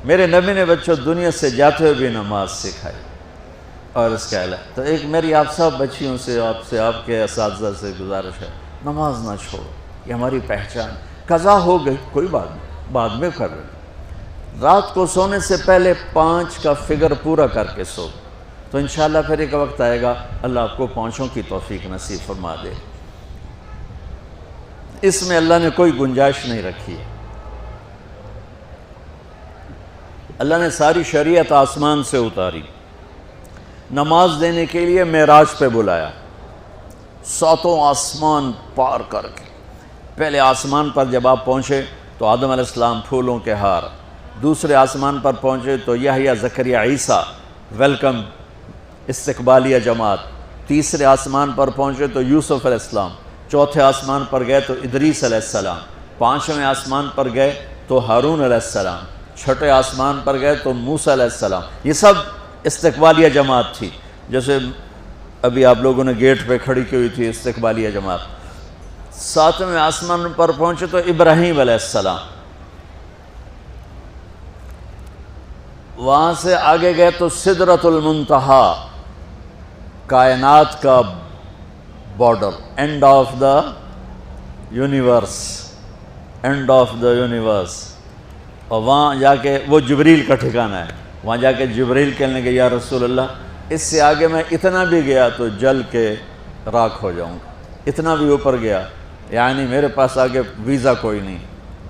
میرے نبی نے بچوں دنیا سے جاتے ہوئے بھی نماز سکھائی. اور اس کا علاوہ تو ایک میری آپ سب بچیوں سے آپ کے اساتذہ سے گزارش ہے، نماز نہ چھوڑو، یہ ہماری پہچان. قضا ہو گئی کوئی بات نہیں، بعد میں کر لیں. رات کو سونے سے پہلے 5 کا فگر پورا کر کے سو، تو انشاءاللہ پھر ایک وقت آئے گا اللہ آپ کو 5 کی توفیق نصیب فرما دے. اس میں اللہ نے کوئی گنجائش نہیں رکھی ہے. اللہ نے ساری شریعت آسمان سے اتاری، نماز دینے کے لیے معراج پہ بلایا، 7 آسمان پار کر کے. پہلے آسمان پر جب آپ پہنچے تو آدم علیہ السلام پھولوں کے ہار، دوسرے آسمان پر پہنچے تو یحییٰ زکریا عیسیٰ ویلکم استقبالیہ جماعت، تیسرے آسمان پر پہنچے تو یوسف علیہ السلام، چوتھے آسمان پر گئے تو ادریس علیہ السلام، 5ویں آسمان پر گئے تو ہارون علیہ السلام، 6ٹھے آسمان پر گئے تو موسیٰ علیہ السلام. یہ سب استقبالیہ جماعت تھی. جیسے ابھی آپ لوگوں نے گیٹ پہ کھڑی کی ہوئی تھی استقبالیہ جماعت. 7ویں آسمان پر پہنچے تو ابراہیم علیہ السلام. وہاں سے آگے گئے تو سدرۃ المنتہا، کائنات کا border, and of the universe, and of the universe. اور وہاں جا کے وہ جبریل کا ٹھکانہ ہے. وہاں جا کے جبریل کہنے لگے یا رسول اللہ اس سے آگے میں اتنا بھی گیا تو جل کے راکھ ہو جاؤں گا، اتنا بھی اوپر گیا یعنی میرے پاس آگے ویزا کوئی نہیں،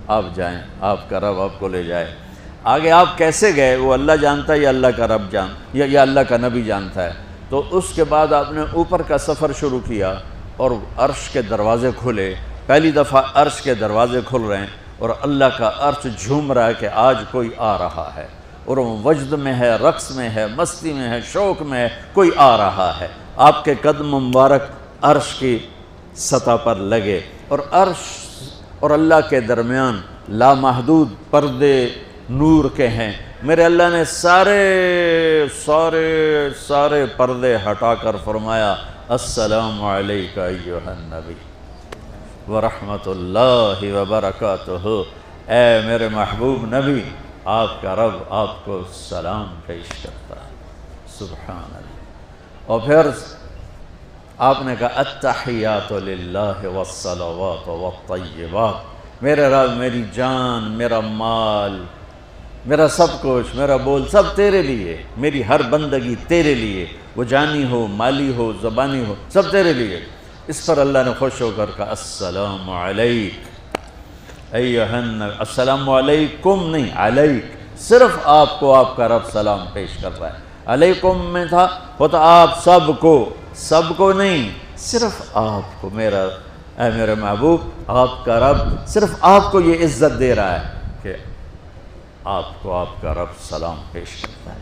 آپ جائیں، آپ کا رب آپ کو لے جائے. آگے آپ کیسے گئے وہ اللہ جانتا ہے یا اللہ کا رب یا اللہ کا نبی جانتا ہے. تو اس کے بعد آپ نے اوپر کا سفر شروع کیا اور عرش کے دروازے کھلے. پہلی دفعہ عرش کے دروازے کھل رہے ہیں اور اللہ کا عرش جھوم رہا ہے کہ آج کوئی آ رہا ہے، اور وہ وجد میں ہے، رقص میں ہے، مستی میں ہے، شوق میں ہے، کوئی آ رہا ہے. آپ کے قدم مبارک عرش کی سطح پر لگے اور عرش اور اللہ کے درمیان لامحدود پردے نور کے ہیں. میرے اللہ نے سارے پردے ہٹا کر فرمایا السلام علیکہ ایھا النبی ورحمۃ اللہ وبرکاتہ. اے میرے محبوب نبی، آپ کا رب آپ کو سلام پیش کرتا ہے. سبحان اللہ. اور پھر آپ نے کہا التحیات للہ والصلوات والطیبات. میرے رب، میری جان، میرا مال، میرا سب کچھ، میرا بول سب تیرے لیے، میری ہر بندگی تیرے لیے، وہ جانی ہو، مالی ہو، زبانی ہو، سب تیرے لیے. اس پر اللہ نے خوش ہو کر کہا السلام علیک ایھا النبی. السلام علیکم نہیں، علیک. صرف آپ کو آپ کا رب سلام پیش کر رہا ہے. علیکم میں تھا ہوتا آپ سب کو نہیں، صرف آپ کو. اے میرے محبوب، آپ کا رب صرف آپ کو یہ عزت دے رہا ہے کہ آپ کو آپ کا رب سلام پیش کرتا ہے.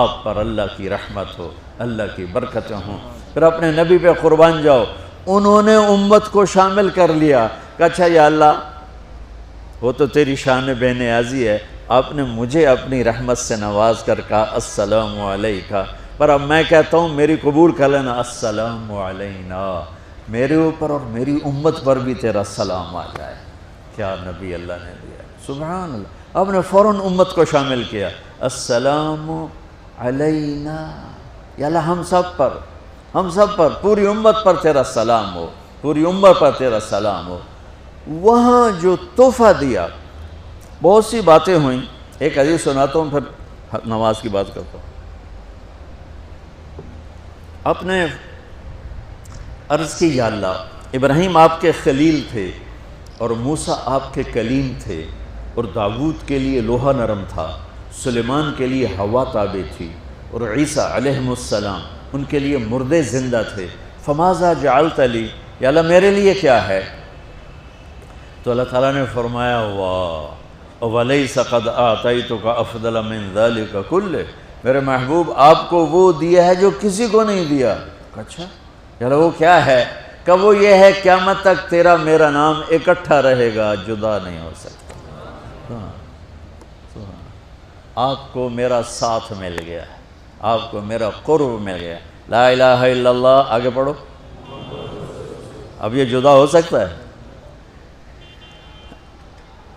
آپ پر اللہ کی رحمت ہو، اللہ کی برکتیں ہوں. پھر اپنے نبی پہ قربان جاؤ. انہوں نے امت کو شامل کر لیا کہ اچھا یا اللہ وہ تو تیری شان بے نیازی ہے، آپ نے مجھے اپنی رحمت سے نواز کر کہا السلام علیکہ، پر اب میں کہتا ہوں میری قبول کر لینا السلام علینا، میرے اوپر اور میری امت پر بھی تیرا سلام آ جائے. کیا نبی اللہ نے دیا، سبحان اللہ. آپ نے فوراً امت کو شامل کیا. السلام علینا، یا اللہ ہم سب پر پوری امت پر تیرا سلام ہو، پوری امت پر تیرا سلام ہو. وہاں جو تحفہ دیا، بہت سی باتیں ہوئیں. ایک حدیث سناتا ہوں پھر نماز کی بات کرتا ہوں. آپ نے عرض کی یا اللہ ابراہیم آپ کے خلیل تھے اور موسیٰ آپ کے کلیم تھے، اور داؤد کے لیے لوہا نرم تھا، سلیمان کے لیے ہوا تابع تھی، اور عیسیٰ علیہ السلام ان کے لیے مردے زندہ تھے. فماذا جعلت لی، یا اللہ میرے لیے کیا ہے؟ تو اللہ تعالیٰ نے فرمایا واہ وَلَيْسَ قَدْ آتَيْتُكَ أَفْضَلَ مِنْ ذَلِكَ كُلِّهِ. میرے محبوب آپ کو وہ دیا ہے جو کسی کو نہیں دیا. اچھا یا اللہ وہ کیا ہے؟ کہ وہ یہ ہے قیامت تک تیرا میرا نام اکٹھا رہے گا، جدا نہیں ہو سکتا. آپ کو میرا ساتھ مل گیا، آپ کو میرا قرب مل گیا. لا الہ الا اللہ، آگے پڑھو. اب یہ جدا ہو سکتا ہے؟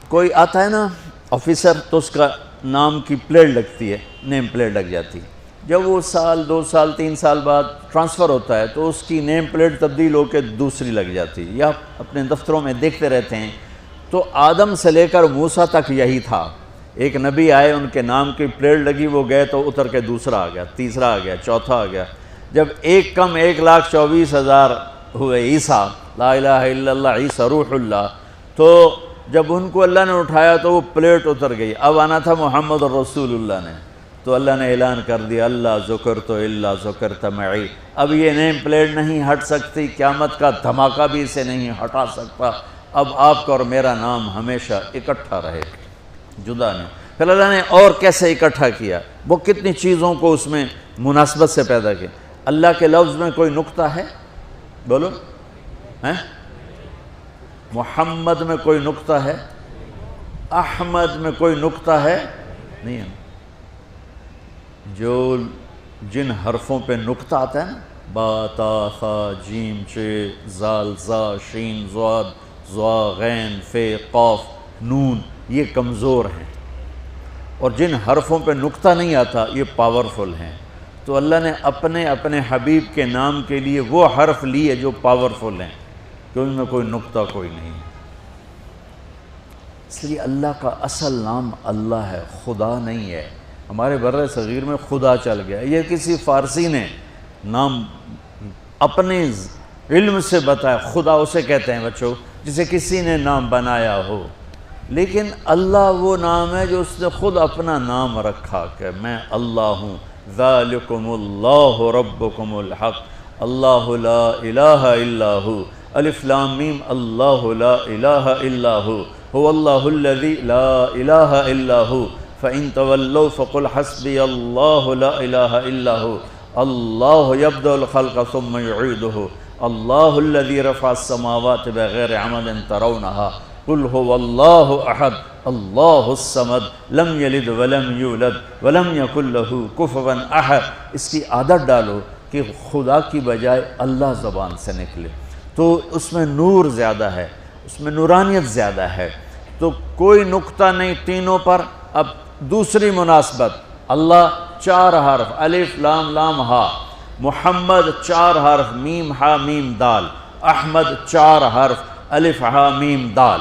کوئی آتا ہے نا آفیسر، تو اس کا نام کی پلیٹ لگتی ہے، نیم پلیٹ لگ جاتی ہے۔ جب وہ سال 2 سال 3 سال بعد ٹرانسفر ہوتا ہے تو اس کی نیم پلیٹ تبدیل ہو کے دوسری لگ جاتی ہے، یا اپنے دفتروں میں دیکھتے رہتے ہیں۔ تو آدم سے لے کر موسیٰ تک یہی تھا، ایک نبی آئے، ان کے نام کی پلیٹ لگی، وہ گئے تو اتر کے دوسرا آ گیا، تیسرا آ گیا، چوتھا آ گیا۔ جب ایک کم 1,24,000 ہوئے عیسیٰ، لا الہ الا اللہ عیسیٰ روح اللہ، تو جب ان کو اللہ نے اٹھایا تو وہ پلیٹ اتر گئی، اب آنا تھا محمد رسول اللہ نے، تو اللہ نے اعلان کر دیا اللہ ذکرت الا ذکرت معی، اب یہ نیم پلیٹ نہیں ہٹ سکتی، قیامت کا دھماکہ بھی اسے نہیں ہٹا سکتا، اب آپ کا اور میرا نام ہمیشہ اکٹھا رہے، جدا نہیں۔ پھر اللہ نے اور کیسے اکٹھا کیا، وہ کتنی چیزوں کو اس میں مناسبت سے پیدا کیا۔ اللہ کے لفظ میں کوئی نقطہ ہے؟ بولو ہیں؟ محمد میں کوئی نقطہ ہے؟ احمد میں کوئی نقطہ ہے؟ نہیں ہے۔ جو جن حرفوں پہ نقطہ آتا ہے نا، با تا ثا جیم چ زال زا شین ضاد ضا غین فے قاف نون، یہ کمزور ہیں، اور جن حرفوں پہ نقطہ نہیں آتا یہ پاورفل ہیں۔ تو اللہ نے اپنے حبیب کے نام کے لیے وہ حرف لیے جو پاورفل ہیں، کہ ان میں کوئی نقطہ کوئی نہیں ہے۔ اس لیے اللہ کا اصل نام اللہ ہے، خدا نہیں ہے۔ ہمارے بر صغیر میں خدا چل گیا، یہ کسی فارسی نے نام اپنے علم سے بتایا، خدا اسے کہتے ہیں بچوں جسے کسی نے نام بنایا ہو، لیکن اللہ وہ نام ہے جو اس نے خود اپنا نام رکھا کہ میں اللہ ہوں، ذالکم اللہ ربکم الحق اللہ لا الہ الا ہو، الف لام میم اللہ لا الہ الا ہو، هو اللہ الذی لا الہ الا ہو، فَإِن تَوَلَّوْا فَقُلْ حَسْبِيَ اللَّهُ لَا إِلَهَ إِلَّا هُوَ اللَّهُ يَبْدَأُ الْخَلْقَ ثُمَّ يُعِيدُهُ اللَّهُ الَّذِي رَفَعَ السَّمَاوَاتِ بِغَيْرِ عَمَدٍ تَرَوْنَهَا قُلْ هُوَ اللَّهُ أَحَدٌ اللَّهُ الصَّمَدُ لَمْ يَلِدْ وَلَمْ يُولَدْ وَلَمْ يَكُنْ لَهُ كُفُوًا أَحَدٌ۔ اس کی عادت ڈالو کہ خدا کی بجائے اللہ زبان سے نکلے، تو اس میں نور زیادہ ہے، اس میں نورانیت زیادہ ہے، تو کوئی نقطہ نہیں تینوں پر۔ اب دوسری مناسبت، اللہ 4 حرف الف لام لام ہا، محمد 4 حرف میم ہا میم دال، احمد 4 حرف الف ہا میم دال،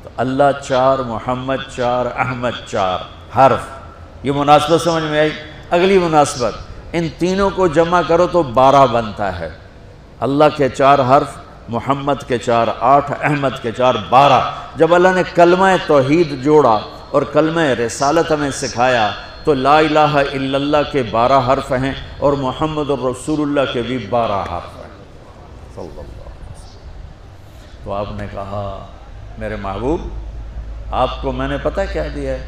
تو اللہ 4 محمد 4 احمد 4 حرف۔ یہ مناسبت سمجھ میں آئی؟ اگلی مناسبت، ان تینوں کو جمع کرو تو 12 بنتا ہے، اللہ کے 4 حرف، محمد کے 4 8، احمد کے 4 12۔ جب اللہ نے کلمہ توحید جوڑا اور کلمہ رسالت ہمیں سکھایا تو لا الہ الا اللہ کے 12 حرف ہیں اور محمد الرسول اللہ کے بھی 12 حرف ہیں صلی اللہ علیہ وسلم۔ تو آپ نے کہا میرے محبوب آپ کو میں نے پتہ کیا دیا ہے؟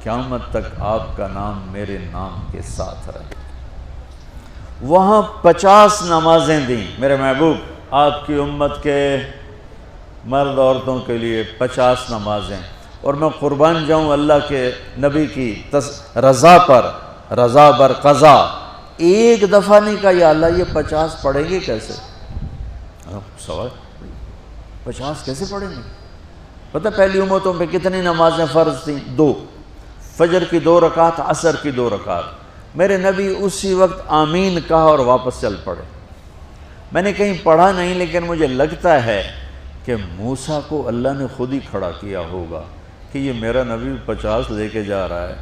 قیامت تک آپ کا نام میرے نام کے ساتھ رہے۔ وہاں 50 نمازیں دیں میرے محبوب، آپ کی امت کے مرد عورتوں کے لیے 50 نمازیں، اور میں قربان جاؤں اللہ کے نبی کی رضا پر، رضا بر قضا، ایک دفعہ نہیں کہا یا اللہ یہ 50 پڑھیں گے کیسے؟ سوال 50 کیسے پڑھیں گے؟ پتہ پہلی امتوں پہ کتنی نمازیں فرض تھیں؟ 2، فجر کی 2 رکعت، عصر کی 2 رکعت۔ میرے نبی اسی وقت آمین کہا اور واپس چل پڑے۔ میں نے کہیں پڑھا نہیں لیکن مجھے لگتا ہے کہ موسیٰ کو اللہ نے خود ہی کھڑا کیا ہوگا کہ یہ میرا نبی 50 لے کے جا رہا ہے،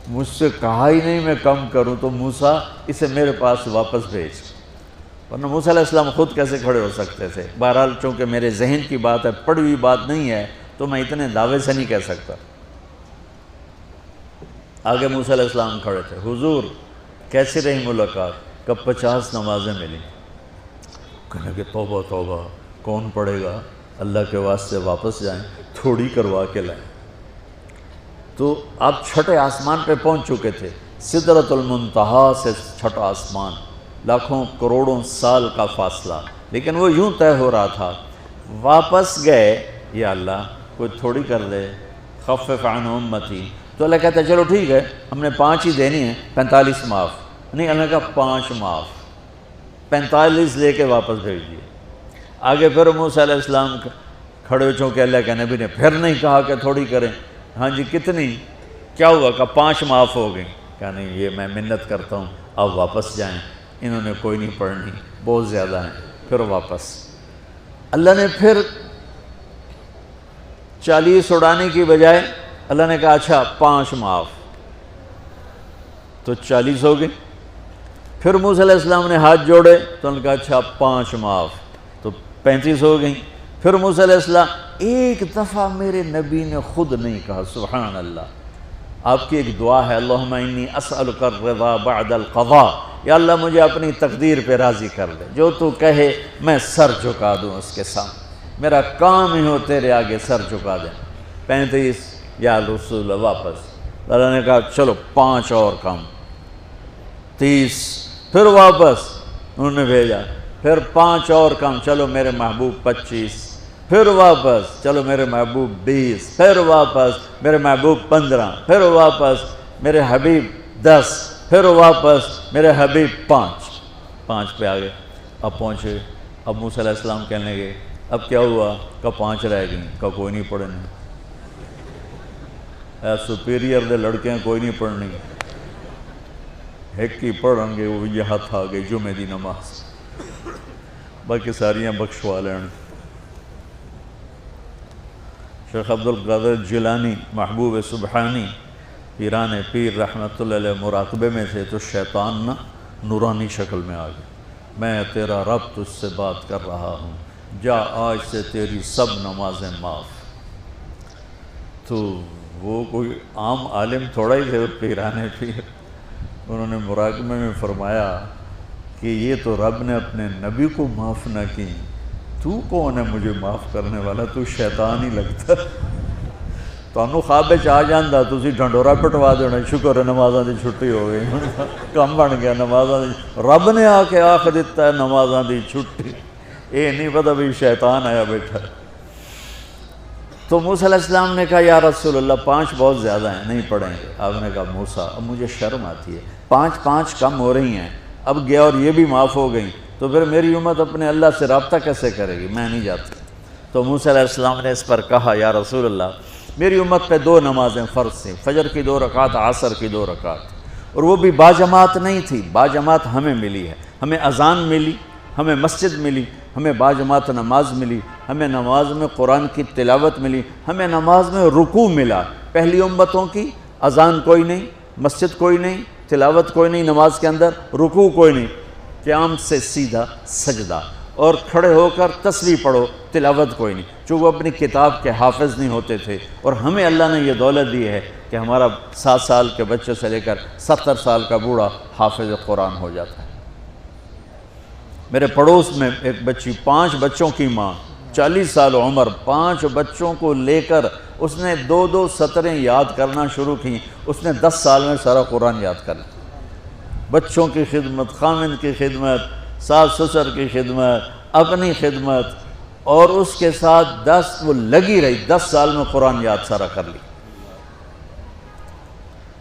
مجھ سے کہا ہی نہیں میں کم کروں، تو موسیٰ اسے میرے پاس واپس بھیج۔ ورنہ موسیٰ علیہ السلام خود کیسے کھڑے ہو سکتے تھے؟ بہرحال چونکہ میرے ذہن کی بات ہے، پڑھی ہوئی بات نہیں ہے، تو میں اتنے دعوے سے نہیں کہہ سکتا۔ آگے موسیٰ علیہ السلام کھڑے تھے، حضور کیسی رہی ملاقات؟ کب 50 نمازیں ملی۔ کہنے کہ توبہ توبہ، کون پڑھے گا؟ اللہ کے واسطے واپس جائیں، تھوڑی کروا کے لائیں۔ تو آپ چھٹے آسمان پہ پہنچ چکے تھے، سدرۃ المنتہا سے چھٹا آسمان، لاکھوں کروڑوں سال کا فاصلہ، لیکن وہ یوں طے ہو رہا تھا۔ واپس گئے، یا اللہ کوئی تھوڑی کر دے، خفف عن امتی، تو اللہ کہتا ہے چلو ٹھیک ہے، ہم نے 5 ہی دینی ہیں، 45 معاف نہیں۔ اللہ کا 5 معاف، 45 لے کے واپس بھیج دیے۔ آگے پھر موسیٰ علیہ السلام کھڑے ہو، چونکہ اللہ کے نبی نے پھر نہیں کہا کہ تھوڑی کریں، ہاں جی کتنی؟ کیا ہوا؟ کہ 5 معاف ہو گئیں۔ کہا نہیں یہ میں منت کرتا ہوں آپ واپس جائیں، انہوں نے کوئی نہیں پڑھنی، بہت زیادہ ہیں۔ پھر واپس اللہ نے پھر 40 اڑانے کی بجائے اللہ نے کہا اچھا 5 معاف، تو 40 ہو گئے۔ پھر موسیٰ علیہ السلام نے ہاتھ جوڑے تو انہوں نے کہا اچھا 5 معاف، تو 35 ہو گئیں۔ پھر موسیٰ علیہ السلام ایک دفعہ میرے نبی نے خود نہیں کہا سبحان اللہ، آپ کی ایک دعا ہے اللہم انی اسألک الرضا بعد القضاء، یا اللہ مجھے اپنی تقدیر پہ راضی کر دے، جو تو کہے میں سر جھکا دوں اس کے سامنے، میرا کام ہی ہو تیرے آگے سر جھکا دیں۔ 35 یا رسول اللہ واپس، اللہ نے کہا چلو 5 اور کم، 30، پھر واپس انہوں نے بھیجا، پھر 5 اور کم، چلو میرے محبوب 25، پھر واپس چلو میرے محبوب 20، پھر واپس میرے محبوب 15، پھر واپس میرے حبیب 10، پھر واپس میرے حبیب 5 پہ آگئے۔ اب پہنچے، اب موسیٰ علیہ السلام کہنے لگے اب کیا ہوا؟ کہ 5 رہ گئیں، کہ کوئی نہیں پڑھنے، اے سپیریئر دے لڑکے ہیں کوئی نہیں پڑھنی، ایک ہی پڑھن گے وہ یہ ہاتھ آ گئی جمعے دی نماز، باقی ساریاں بخشوا لین۔ شیخ عبدالقادر جیلانی محبوب سبحانی پیران پیر رحمت اللہ علیہ مراقبے میں تھے تو شیطان نا نورانی شکل میں آ گیا، میں تیرا رب تجھ سے بات کر رہا ہوں، جا آج سے تیری سب نمازیں معاف۔ تو وہ کوئی عام عالم تھوڑا ہی تھے پیران پیر، انہوں نے مراقبے میں فرمایا کہ یہ تو رب نے اپنے نبی کو معاف نہ کی، تو کون ہے مجھے معاف کرنے والا؟ تو شیطان ہی لگتا، تانوں خواب وچ آ جاندا تسی ڈھنڈورا پٹوا دینا، شکر ہے نمازاں دی چھٹی ہو گئی، کم بن گیا نمازاں دی، رب نے آ کے آکھ دیتا ہے نمازاں دی چھٹی، یہ نہیں پتہ بھی شیطان آیا بیٹھا۔ تو موسیٰ علیہ السلام نے کہا یا رسول اللہ 5 بہت زیادہ ہیں، نہیں پڑھیں گے۔ آپ نے کہا موسیٰ اب مجھے شرم آتی ہے، 5 کم ہو رہی ہیں، اب گیا اور یہ بھی معاف ہو گئیں تو پھر میری امت اپنے اللہ سے رابطہ کیسے کرے گی؟ میں نہیں جاتا۔ تو موسیٰ علیہ السلام نے اس پر کہا یا رسول اللہ میری امت پہ 2 نمازیں فرض تھیں، فجر کی 2 رکعت، عصر کی 2 رکعت، اور وہ بھی باجماعت نہیں تھی، باجماعت ہمیں ملی ہے، ہمیں اذان ملی، ہمیں مسجد ملی، ہمیں باجماعت نماز ملی، ہمیں نماز میں قرآن کی تلاوت ملی، ہمیں نماز میں رکوع ملا۔ پہلی امتوں کی اذان کوئی نہیں، مسجد کوئی نہیں، تلاوت کوئی نہیں، نماز کے اندر رکوع کوئی نہیں، قیام سے سیدھا سجدہ، اور کھڑے ہو کر تسبیح پڑھو، تلاوت کوئی نہیں، چونکہ وہ اپنی کتاب کے حافظ نہیں ہوتے تھے، اور ہمیں اللہ نے یہ دولت دی ہے کہ ہمارا 7 سال کے بچے سے لے کر 70 سال کا بوڑھا حافظ قرآن ہو جاتا ہے۔ میرے پڑوس میں ایک بچی، 5 بچوں کی ماں، 40 سال عمر، 5 بچوں کو لے کر اس نے 2 سطریں یاد کرنا شروع کی، اس نے 10 سال میں سارا قرآن یاد کر لیا۔ بچوں کی خدمت، خامند کی خدمت، ساس سسر کی خدمت، اپنی خدمت، اور اس کے ساتھ وہ لگی رہی، 10 سال میں قرآن یاد سارا کر لی۔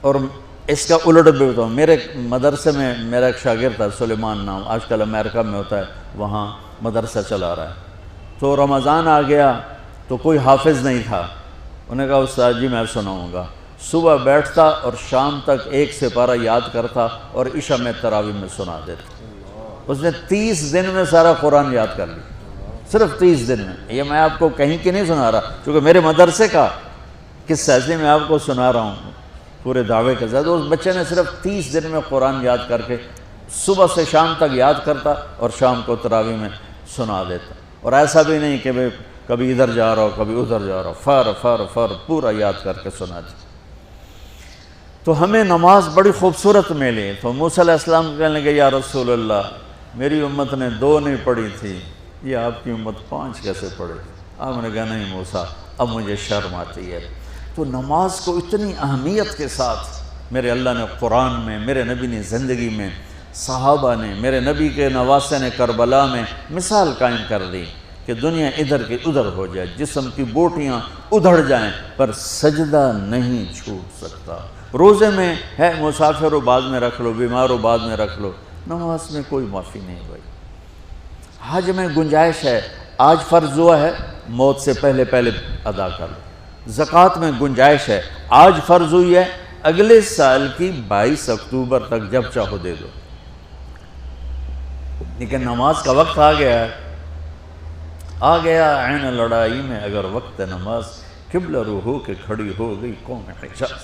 اور اس کا الٹ بھی بتاؤں، میرے مدرسے میں میرا ایک شاگرد تھا سلیمان نام، آج کل امریکہ میں ہوتا ہے، وہاں مدرسہ چلا رہا ہے۔ تو رمضان آ گیا تو کوئی حافظ نہیں تھا، انہوں نے کہا استاد جی میں سناؤں گا۔ صبح بیٹھتا اور شام تک 1 سپارہ یاد کرتا اور عشاء میں تراویح میں سنا دیتا۔ اس نے 30 دن میں سارا قرآن یاد کر لیا، صرف 30 دن میں۔ یہ میں آپ کو کہیں کی نہیں سنا رہا، چونکہ میرے مدرسے کا قصہ ہے، میں آپ کو سنا رہا ہوں پورے دعوے کے ساتھ۔ اس بچے نے صرف 30 دن میں قرآن یاد کر کے صبح سے شام تک یاد کرتا اور شام کو تراویح میں سنا دیتا، اور ایسا بھی نہیں کہ کبھی ادھر جا رہا ہو کبھی ادھر جا رہا ہو، فر پورا یاد کر کے سنا دیتا۔ تو ہمیں نماز بڑی خوبصورت ملی۔ تو موسیٰ علیہ السلام کہنے لگے یا رسول اللہ میری امت نے 2 نہیں پڑھی تھی، یہ آپ کی امت 5 کیسے پڑھے؟ آپ نے کہا نہیں موسیٰ اب مجھے شرم آتی ہے۔ تو نماز کو اتنی اہمیت کے ساتھ میرے اللہ نے قرآن میں، میرے نبی نے زندگی میں، صحابہ نے، میرے نبی کے نواسے نے کربلا میں مثال قائم کر دی کہ دنیا ادھر کی ادھر ہو جائے، جسم کی بوٹیاں ادھڑ جائیں پر سجدہ نہیں چھوٹ سکتا۔ روزے میں ہے مسافر ہو بعد میں رکھ لو، بیمار ہو بعد میں رکھ لو، نماز میں کوئی معافی نہیں بھائی۔ حج میں گنجائش ہے، آج فرض ہوا ہے موت سے پہلے ادا کر لو، زکوٰۃ میں گنجائش ہے، آج فرض ہوئی ہے، اگلے سال کی 22 اکتوبر تک جب چاہو دے دو، لیکن نماز کا وقت آ گیا عین لڑائی میں اگر وقت نماز، قبلہ رو ہو کے کھڑی ہو گئی قوم حجاز۔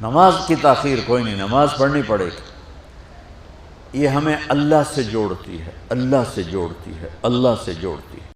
نماز کی تاخیر کوئی نہیں، نماز پڑھنی پڑے گی، یہ ہمیں اللہ سے جوڑتی ہے، اللہ سے جوڑتی ہے، اللہ سے جوڑتی ہے۔